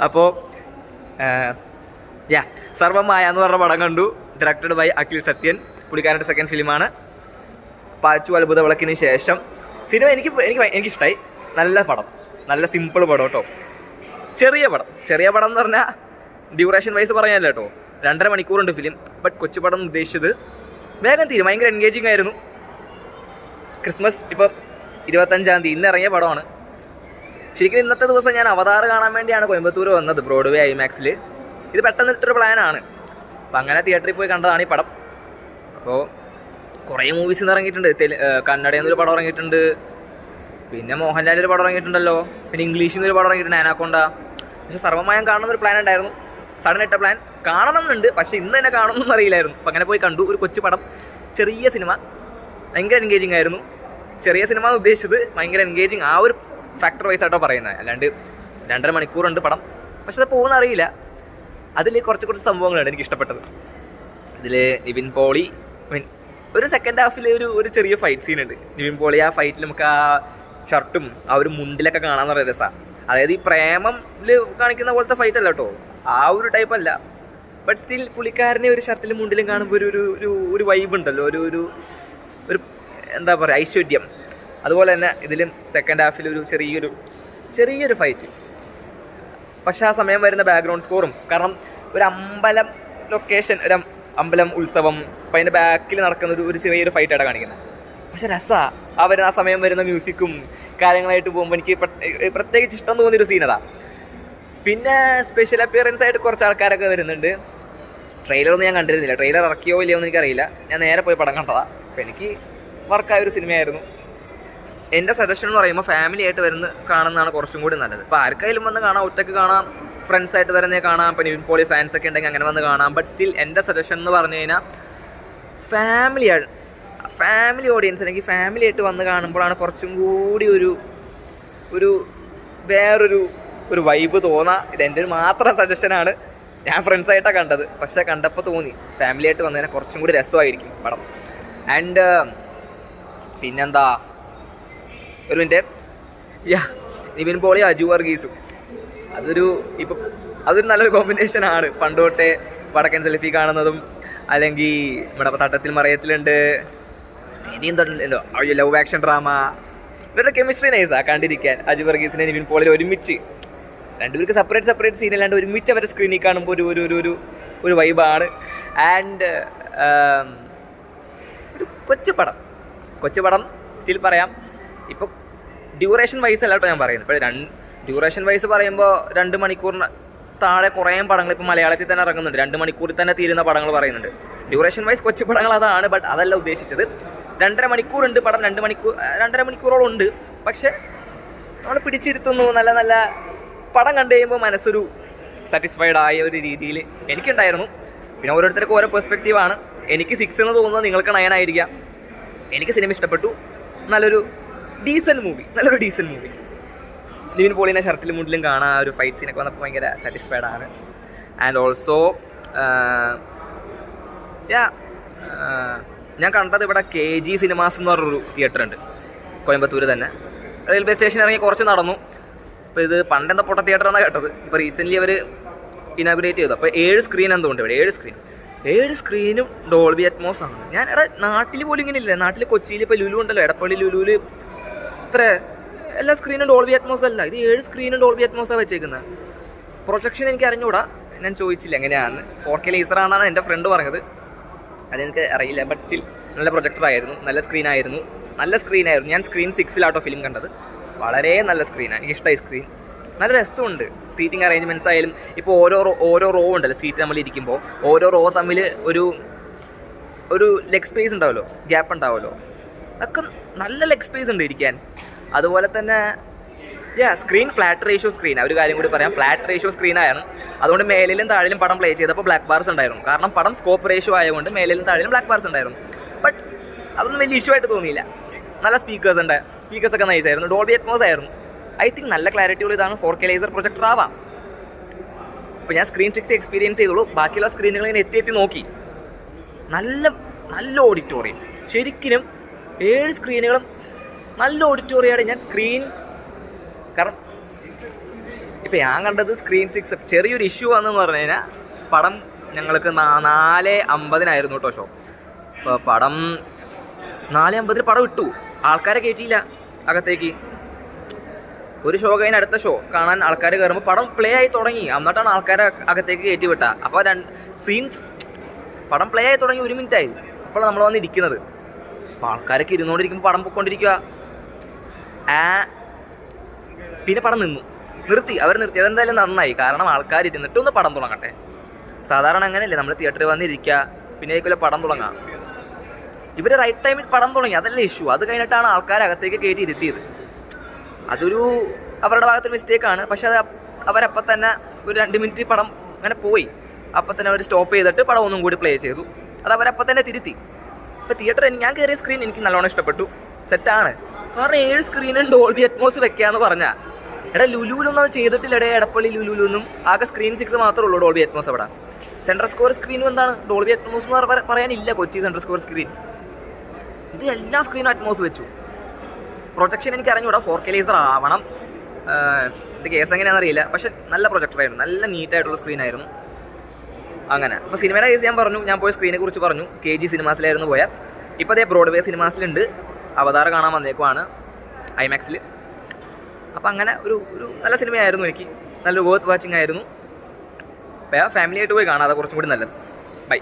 അപ്പോൾ സർവമായ എന്ന് പറഞ്ഞ പടം കണ്ടു. Directed by Akhil Sathyan. പുള്ളിക്കാരൻ്റെ സെക്കൻഡ് ഫിലിമാണ്. പാച്ചു അത്ഭുത വിളക്കിന് ശേഷം സിനിമ എനിക്കിഷ്ടമായി. നല്ല പടം, നല്ല സിമ്പിൾ പടം കേട്ടോ. ചെറിയ പടം എന്ന് പറഞ്ഞാൽ ഡ്യൂറേഷൻ വൈസ് പറഞ്ഞല്ല കേട്ടോ, 2.5 മണിക്കൂറുണ്ട് ഫിലിം. ബട്ട് കൊച്ചു പടം ഉദ്ദേശിച്ചത് വേഗം തീരും. ഭയങ്കര എൻഗേജിങ് ആയിരുന്നു. ക്രിസ്മസ് ഇപ്പം 25-ാം തീയതി ഇന്ന് ഇറങ്ങിയ പടമാണ്. ശരിക്കും ഇന്നത്തെ ദിവസം ഞാൻ അവതാർ കാണാൻ വേണ്ടിയാണ് കോയമ്പത്തൂർ വന്നത്, ബ്രോഡ്വേ ഐമാക്സിൽ. ഇത് പെട്ടെന്ന് ഇട്ടൊരു പ്ലാനാണ്. അപ്പം അങ്ങനെ തിയേറ്ററിൽ പോയി കണ്ടതാണ് ഈ പടം. അപ്പോൾ കുറേ മൂവീസ് ഇന്ന് ഇറങ്ങിയിട്ടുണ്ട്. കന്നഡയിൽ നിന്നൊരു പടം ഇറങ്ങിയിട്ടുണ്ട്, പിന്നെ മോഹൻലാലിൻ്റെ ഒരു പടം ഇറങ്ങിയിട്ടുണ്ടല്ലോ, പിന്നെ ഇംഗ്ലീഷിൽ നിന്നൊരു പടം ഇറങ്ങിയിട്ടുണ്ട്, ആനാക്കൊണ്ട. പക്ഷേ സർവ്വമായം കാണുന്നൊരു പ്ലാൻ ഉണ്ടായിരുന്നു, സഡൻ ഇട്ട പ്ലാൻ. കാണണമെന്നുണ്ട്, പക്ഷേ ഇന്ന് തന്നെ കാണണമെന്നൊന്നും അറിയില്ലായിരുന്നു. അപ്പം അങ്ങനെ പോയി കണ്ടു. ഒരു കൊച്ചു പടം, ചെറിയ സിനിമ, ഭയങ്കര എൻഗേജിങ് ആയിരുന്നു. ചെറിയ സിനിമ എന്ന് ഉദ്ദേശിച്ചത് ഭയങ്കര എൻഗേജിങ് ആ ഒരു ഫാക്ടർ വൈസ് ആയിട്ടോ പറയുന്നത്, അല്ലാണ്ട് 2.5 മണിക്കൂറുണ്ട് പടം. പക്ഷെ അത് പോകുന്ന അറിയില്ല. അതിൽ കുറച്ച് സംഭവങ്ങളുണ്ട് എനിക്ക് ഇഷ്ടപ്പെട്ടത്. ഇതിൽ നിവിൻ പോളി ഒരു സെക്കൻഡ് ഹാഫിൽ ഒരു ചെറിയ ഫൈറ്റ് സീനുണ്ട്. നിവിൻ പോളി ആ ഫൈറ്റിൽ നമുക്ക് ആ ഷർട്ടും ആ ഒരു മുണ്ടിലൊക്കെ കാണാൻ പറയുന്ന രസമാണ്. അതായത് ഈ പ്രേമത്തിൽ കാണിക്കുന്ന പോലത്തെ ഫൈറ്റ് അല്ല കേട്ടോ, ആ ഒരു ടൈപ്പ് അല്ല. ബട്ട് സ്റ്റിൽ പുള്ളിക്കാരനെ ഒരു ഷർട്ടിലും മുണ്ടിലും കാണുമ്പോൾ ഒരു വൈബ് ഉണ്ടല്ലോ, ഒരു എന്താ പറയുക, ഐശ്വര്യം. അതുപോലെ തന്നെ ഇതിലും സെക്കൻഡ് ഹാഫിൽ ഒരു ചെറിയൊരു ഫൈറ്റ്. പക്ഷെ ആ സമയം വരുന്ന ബാക്ക്ഗ്രൗണ്ട് സ്കോറും, കാരണം ഒരു അമ്പലം ലൊക്കേഷൻ, ഒരു അമ്പലം ഉത്സവം, അപ്പം അതിൻ്റെ ബാക്കിൽ നടക്കുന്ന ഒരു ചെറിയൊരു ഫൈറ്റായിട്ടാണ് കാണിക്കുന്നത്. പക്ഷെ രസമാണ് ആ സമയം വരുന്ന മ്യൂസിക്കും കാര്യങ്ങളായിട്ട് പോകുമ്പോൾ എനിക്ക് പ്രത്യേകിച്ച് ഇഷ്ടം തോന്നിയൊരു സീനതാണ്. പിന്നെ സ്പെഷ്യൽ അപ്പിയറൻസ് ആയിട്ട് കുറച്ച് ആൾക്കാരൊക്കെ വരുന്നുണ്ട്. ട്രെയിലറൊന്നും ഞാൻ കണ്ടിരുന്നില്ല, ട്രെയിലർ ഇറക്കിയോ ഇല്ലയോ എന്ന് എനിക്കറിയില്ല. ഞാൻ നേരെ പോയി പടം കണ്ടതാണ്. അപ്പോൾ എനിക്ക് വർക്കായൊരു സിനിമയായിരുന്നു. എൻ്റെ സജഷൻ എന്ന് പറയുമ്പോൾ ഫാമിലി ആയിട്ട് കാണുന്നതാണ് കുറച്ചും കൂടി നല്ലത്. ഇപ്പോൾ ആർക്കായാലും വന്ന് കാണാം, ഒറ്റയ്ക്ക് കാണാം, ഫ്രണ്ട്സായിട്ട് വരുന്നേ കാണാം. ഇപ്പോൾ നിവിൻ പോളി ഫാൻസൊക്കെ ഉണ്ടെങ്കിൽ അങ്ങനെ വന്ന് കാണാം. ബട്ട് സ്റ്റിൽ എൻ്റെ സജഷൻ എന്ന് പറഞ്ഞു കഴിഞ്ഞാൽ ഫാമിലി ഓഡിയൻസ് അല്ലെങ്കിൽ ഫാമിലി ആയിട്ട് വന്ന് കാണുമ്പോഴാണ് കുറച്ചും കൂടി വേറൊരു വൈബ് തോന്നുക. ഇതെൻ്റെ ഒരു മാത്രം സജഷനാണ്. ഞാൻ ഫ്രണ്ട്സായിട്ടാണ് കണ്ടത്, പക്ഷേ കണ്ടപ്പോൾ തോന്നി ഫാമിലി ആയിട്ട് വന്നതിനെ കുറച്ചും കൂടി രസമായിരിക്കും പടം. ആൻഡ് പിന്നെന്താ, ഒരു മിനിറ്റ്, നിവിൻ പോളി അജു വർഗീസും അതൊരു നല്ലൊരു കോമ്പിനേഷനാണ്. പണ്ട് തൊട്ടേ വടക്കൻ സെൽഫി കാണുന്നതും, അല്ലെങ്കിൽ നമ്മുടെ തട്ടത്തിൽ മറയത്തിലുണ്ട്, ഇനിയും തൊട്ടുണ്ടല്ലോ ലവ് ആക്ഷൻ ഡ്രാമ. ഇവരുടെ കെമിസ്ട്രി നൈസാണ് കണ്ടിരിക്കാൻ. അജു വർഗീസിനെ നിവിൻ പോളി ഒരുമിച്ച്, രണ്ടുപേർക്ക് സെപ്പറേറ്റ് സീൻ അല്ലാണ്ട് ഒരുമിച്ച് അവരെ സ്ക്രീനിൽ കാണുമ്പോൾ ഒരു വൈബാണ്. ആൻഡ് ഒരു കൊച്ചു പടം സ്റ്റിൽ പറയാം. ഇപ്പോൾ ഡ്യൂറേഷൻ വൈസ് അല്ല കേട്ടോ ഞാൻ പറയുന്നത്. ഇപ്പോൾ ഡ്യൂറേഷൻ വൈസ് പറയുമ്പോൾ 2 മണിക്കൂറിന് താഴെ കുറേ പടങ്ങൾ ഇപ്പോൾ മലയാളത്തിൽ തന്നെ ഇറങ്ങുന്നുണ്ട്. 2 മണിക്കൂറിൽ തന്നെ തീരുന്ന പടങ്ങൾ പറയുന്നുണ്ട്. ഡ്യൂറേഷൻ വൈസ് കൊച്ചു പടങ്ങൾ അതാണ്. ബട്ട് അതല്ല ഉദ്ദേശിച്ചത്. 2.5 മണിക്കൂറുണ്ട് പടം, 2.5 മണിക്കൂറോളം ഉണ്ട്. പക്ഷെ നമ്മൾ പിടിച്ചിരുത്തുന്നു. നല്ല പടം കണ്ടു കഴിയുമ്പോൾ മനസ്സൊരു സാറ്റിസ്ഫൈഡ് ആയ ഒരു രീതിയിൽ എനിക്കുണ്ടായിരുന്നു. പിന്നെ ഓരോരുത്തർക്കും ഓരോ പെർസ്പെക്റ്റീവാണ്. എനിക്ക് 6 എന്ന് തോന്നുന്നത് നിങ്ങൾക്ക് 9 ആയിരിക്കാം. എനിക്ക് സിനിമ ഇഷ്ടപ്പെട്ടു. നല്ലൊരു ഡീസൻറ്റ് മൂവി. നിവിൻ പോളിനെ ഷർട്ടിലും മുണ്ടിലും കാണാൻ ഒരു ഫൈറ്റ് സീനൊക്കെ വന്നപ്പോൾ ഭയങ്കര സാറ്റിസ്ഫൈഡ് ആണ്. ആൻഡ് ഓൾസോ ഞാൻ കണ്ടത് ഇവിടെ KG സിനിമാസ് എന്ന് പറഞ്ഞൊരു തിയേറ്റർ ഉണ്ട് കോയമ്പത്തൂർ തന്നെ. റെയിൽവേ സ്റ്റേഷൻ ഇറങ്ങി കുറച്ച് നടന്നു. അപ്പോൾ ഇത് പണ്ടെന്താ പൊട്ട തിയേറ്റർ എന്നാണ് കേട്ടത്. ഇപ്പോൾ റീസെൻ്റ്ലി അവർ ഇനാഗുറേറ്റ് ചെയ്തു. അപ്പോൾ 7 സ്ക്രീൻ എന്തുകൊണ്ട് ഇവിടെ 7 സ്ക്രീനും ഡോൾബി അറ്റ്മോസ് ആണ്. ഞാൻ നാട്ടിൽ പോലും ഇങ്ങനെ ഇല്ല. നാട്ടിൽ കൊച്ചിയിൽ ഇപ്പോൾ ലുലു ഉണ്ടല്ലോ, എടപ്പള്ളി ലുലുവിൽ ഇത്ര എല്ലാ സ്ക്രീനും ഡോൾബി അറ്റ്മോസ് അല്ല. ഇത് 7 സ്ക്രീനും ഡോൾബി അറ്റ്മോസാണ് വെച്ചേക്കുന്നത്. പ്രൊജക്ഷൻ എനിക്ക് അറിഞ്ഞുകൂടാ, ഞാൻ ചോദിച്ചില്ല എങ്ങനെയാണ്. 4K ലേസറാണെന്നാണ് എൻ്റെ ഫ്രണ്ട് പറഞ്ഞത്, അതെനിക്ക് അറിയില്ല. ബട്ട് സ്റ്റിൽ നല്ല പ്രൊജക്ടറായിരുന്നു, നല്ല സ്ക്രീനായിരുന്നു. ഞാൻ സ്ക്രീൻ 6-ലാട്ടോ ഫിലിം കണ്ടത്. വളരെ നല്ല സ്ക്രീനാണ്, എനിക്ക് ഇഷ്ടമായി സ്ക്രീൻ. നല്ല രസമുണ്ട്. സീറ്റിംഗ് അറേഞ്ച്മെൻറ്റ്സ് ആയാലും ഇപ്പോൾ ഓരോ റോ ഉണ്ടല്ലോ, സീറ്റ് നമ്മൾ ഇരിക്കുമ്പോൾ ഓരോ റോ തമ്മിൽ ഒരു ലെഗ് സ്പേസ് ഉണ്ടാവുമല്ലോ, ഗ്യാപ്പ് ഉണ്ടാവുമല്ലോ. അതൊക്കെ നല്ല ലെഗ് സ്പേസ് ഉണ്ട് ഇരിക്കാൻ. അതുപോലെ തന്നെ സ്ക്രീൻ ഫ്ലാറ്റ് റേഷ്യോ സ്ക്രീനാണ്. ഒരു കാര്യം കൂടി പറയാം, ഫ്ലാറ്റ് റേഷ്യോ സ്ക്രീനാണ്. അതുകൊണ്ട് മേലിലും താഴിലും പടം പ്ലേ ചെയ്തപ്പോൾ ബ്ലാക്ക് ബാർസ് ഉണ്ടായിരുന്നു. കാരണം പടം സ്കോപ്പ് റേഷ്യോ ആയതുകൊണ്ട് മേലിലും താഴിലും ബ്ലാക്ക് ബാർസ് ഉണ്ടായിരുന്നു. ബട്ട് അതൊന്നും വലിയ ഇഷ്യൂ ആയിട്ട് തോന്നിയില്ല. നല്ല സ്പീക്കേഴ്സൊക്കെ നൈസായിരുന്നു. ഡോൾബി അറ്റ്മോസ് ആയിരുന്നു. ഐ തിങ്ക് നല്ല ക്ലാരിറ്റി ഉള്ള ഇതാണ്. 4K ലേസർ പ്രൊജക്ടർ ആവാം. അപ്പോൾ ഞാൻ സ്ക്രീൻ 6 എക്സ്പീരിയൻസ് ചെയ്തോളൂ. ബാക്കിയുള്ള സ്ക്രീനുകൾ ഇങ്ങനെ എത്തി നോക്കി. നല്ല ഓഡിറ്റോറിയം. ശരിക്കും 7 സ്ക്രീനുകളും നല്ല ഓഡിറ്റോറിയമാണ്. ഞാൻ സ്ക്രീൻ കാരണം ഇപ്പം ഞാൻ കണ്ടത് സ്ക്രീൻ 6. ചെറിയൊരു ഇഷ്യൂ വന്നെന്ന് പറഞ്ഞു കഴിഞ്ഞാൽ പടം ഞങ്ങൾക്ക് 4:50 കേട്ടോ ഷോ. അപ്പോൾ പടം 4:50 പടം ഇട്ടു, ആൾക്കാരെ കയറ്റിയില്ല അകത്തേക്ക്. ഒരു ഷോ കഴിഞ്ഞ് അടുത്ത ഷോ കാണാൻ ആൾക്കാർ കയറുമ്പോൾ പടം പ്ലേ ആയി തുടങ്ങി, എന്നിട്ടാണ് ആൾക്കാരെ അകത്തേക്ക് കയറ്റി വിട്ട. അപ്പോൾ സീൻസ് പടം പ്ലേ ആയി തുടങ്ങി 1 മിനിറ്റായി, അപ്പോൾ നമ്മൾ വന്ന് ഇരിക്കുന്നത്. അപ്പോൾ ആൾക്കാരൊക്കെ ഇരുന്നുകൊണ്ടിരിക്കുമ്പോൾ പടം പൊയ്ക്കൊണ്ടിരിക്കുക. പിന്നെ പടം നിർത്തി, അവർ നിർത്തി. അതെന്തായാലും നന്നായി, കാരണം ആൾക്കാർ ഇരുന്നിട്ട് ഒന്ന് പടം തുടങ്ങട്ടെ. സാധാരണ അങ്ങനെയല്ലേ, നമ്മൾ തിയേറ്ററിൽ വന്നിരിക്കുക, പിന്നെ ആയിരിക്കില്ല പടം തുടങ്ങാം. ഇവർ റൈറ്റ് ടൈമിൽ പടം തുടങ്ങി, അതല്ല ഇഷ്യൂ. അത് കഴിഞ്ഞിട്ടാണ് ആൾക്കാരെ അകത്തേക്ക് കയറ്റി ഇരുത്തിയത്. അതൊരു അവരുടെ ഭാഗത്തൊരു മിസ്റ്റേക്കാണ്. പക്ഷെ അത് അവരപ്പം തന്നെ ഒരു 2 മിനിറ്റ് പടം അങ്ങനെ പോയി. അപ്പം തന്നെ അവർ സ്റ്റോപ്പ് ചെയ്തിട്ട് പടം ഒന്നും കൂടി പ്ലേ ചെയ്തു. അത് അവരപ്പം തന്നെ തിരുത്തി. ഇപ്പോൾ തിയേറ്റർ ഞാൻ കയറിയ സ്ക്രീൻ എനിക്ക് നല്ലോണം ഇഷ്ടപ്പെട്ടു, സെറ്റാണ്. കാരണം 7 സ്ക്രീനും ഡോൾബി അറ്റ്മോസ് വെക്കാന്ന് പറഞ്ഞാൽ, എടാ ലുലുവിലൊന്നും അത് ചെയ്തിട്ടില്ല. എടപ്പള്ളി ലുലുവിലൊന്നും ആകെ സ്ക്രീൻ 6 മാത്രമേ ഉള്ളൂ ഡോൾബി അറ്റ്മോസ്. അവിടെ സെൻട്രൽ സ്കോർ സ്ക്രീനും എന്താണ് ഡോൾബി അറ്റ്മോസ് എന്ന് പറയാനില്ല. കൊച്ചി സെൻട്രൽ സ്കോർ സ്ക്രീൻ ഇത് എല്ലാ സ്ക്രീനും അറ്റ്മോസ് വെച്ചു. പ്രൊജക്ഷൻ എനിക്ക് അറിഞ്ഞൂടാ, 4K ലേസർ ആവണം. ഇത് കേസ് എങ്ങനെയാണെന്ന് അറിയില്ല, പക്ഷെ നല്ല പ്രൊജക്ടറായിരുന്നു, നല്ല നീറ്റായിട്ടുള്ള സ്ക്രീനായിരുന്നു. അങ്ങനെ അപ്പോൾ സിനിമയുടെ കേസ് ഞാൻ പറഞ്ഞു, ഞാൻ പോയ സ്ക്രീനെ കുറിച്ച് പറഞ്ഞു. KG സിനിമാസിലായിരുന്നു പോയ. ഇപ്പോൾ അതേ ബ്രോഡ്വേ സിനിമാസിലുണ്ട്, അവതാർ കാണാൻ വന്നേക്കുവാണ് IMAX-ൽ. അപ്പോൾ അങ്ങനെ ഒരു നല്ല സിനിമയായിരുന്നു, എനിക്ക് നല്ലൊരു വർത്ത് വാച്ചിങ് ആയിരുന്നു. ഫാമിലി ആയിട്ട് പോയി കാണാതെ കുറച്ചും കൂടി നല്ലത്. ബൈ.